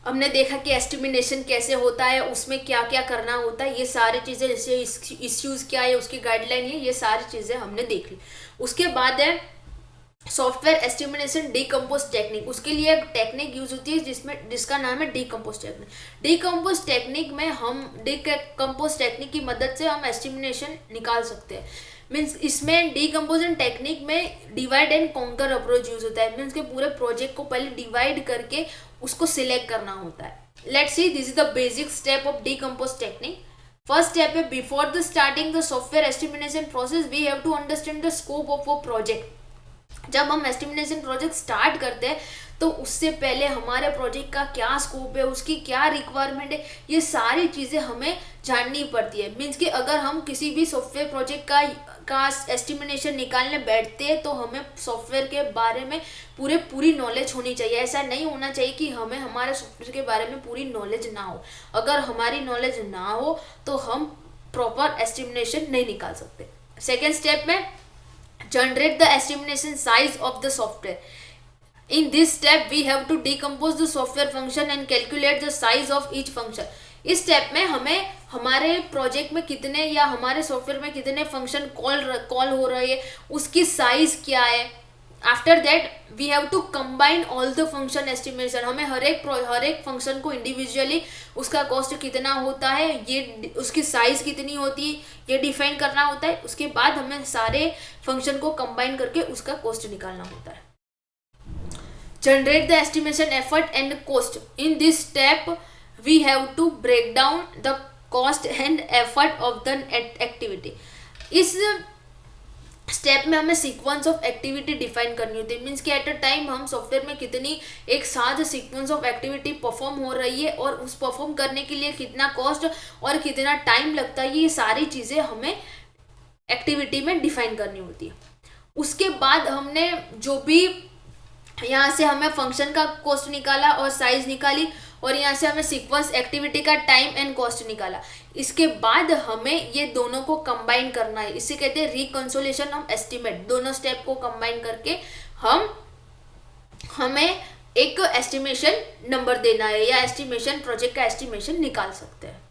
हमने देखा कि एस्टिमेशन कैसे होता है, उसमें क्या क्या करना होता है, ये सारी चीज़ें, जैसे इश्यूज क्या है, उसकी गाइडलाइन है, ये सारी चीज़ें हमने देख ली। उसके बाद है सॉफ्टवेयर एस्टिमेशन डीकम्पोज टेक्निक। उसके लिए एक टेक्निक यूज होती है जिसका नाम है डीकम्पोज टेक्निक। डीकम्पोज टेक्निक में हम डीकम्पोज टेक्निक की मदद से हम एस्टिमेशन निकाल सकते हैं। मीन्स इसमें डीकम्पोजन टेक्निक में divide and conquer approach use होता है। मीन्स के पूरे प्रोजेक्ट को पहले डिवाइड करके उसको सिलेक्ट करना होता है। Let's see, this is the basic step of decompose technique. First step है, before the starting the software estimation process we have to understand the scope of a project. जब हम एस्टिमेशन प्रोजेक्ट स्टार्ट करते हैं तो उससे पहले हमारे project का क्या स्कोप है, उसकी क्या रिक्वायरमेंट है, ये सारी चीज़ें हमें जाननी पड़ती है। मीन्स कि अगर हम किसी भी सॉफ्टवेयर प्रोजेक्ट का एस्टिमेशन निकालने बैठते हैं तो हमें सॉफ्टवेयर के बारे में पूरी नॉलेज होनी चाहिए। ऐसा नहीं होना चाहिए कि हमें हमारे सॉफ्टवेयर के बारे में पूरी नॉलेज ना हो। अगर हमारी नॉलेज ना हो तो हम प्रॉपर एस्टिमेशन नहीं निकाल सकते। सेकेंड स्टेप में generate the estimation size of the software. In this step we have to decompose the software function and calculate the size of each function. इस स्टेप में हमें हमारे प्रोजेक्ट में कितने या हमारे सॉफ्टवेयर में कितने फंक्शन कॉल हो रहे हैं, उसकी साइज क्या है। After that we have to combine all the function estimation. हमें हर एक फंक्शन को इंडिविजुअली उसका कॉस्ट कितना होता है, ये उसकी साइज कितनी होती है, ये डिफाइन करना होता है। उसके बाद हमें सारे फंक्शन को कंबाइन करके उसका कॉस्ट निकालना होता है। Generate the estimation effort and cost. In this step we have to break down the cost and effort of the activity. इस स्टेप में हमें सीक्वेंस ऑफ एक्टिविटी डिफाइन करनी होती है। मीन्स कि एट अ टाइम हम सॉफ्टवेयर में कितनी एक साथ सीक्वेंस ऑफ एक्टिविटी परफॉर्म हो रही है और उस परफॉर्म करने के लिए कितना कॉस्ट और कितना टाइम लगता है, ये सारी चीज़ें हमें एक्टिविटी में डिफाइन करनी होती है। उसके बाद हमने जो भी यहाँ से हमें फंक्शन का कॉस्ट निकाला और साइज निकाली, और यहाँ से हमें सीक्वेंस एक्टिविटी का टाइम एंड कॉस्ट निकाला। इसके बाद हमें ये दोनों को कंबाइन करना है। इसे कहते हैं रिकंसोलिडेशन ऑफ एस्टिमेट। दोनों स्टेप को कंबाइन करके हमें एक एस्टिमेशन नंबर देना है या एस्टिमेशन प्रोजेक्ट का एस्टिमेशन निकाल सकते हैं।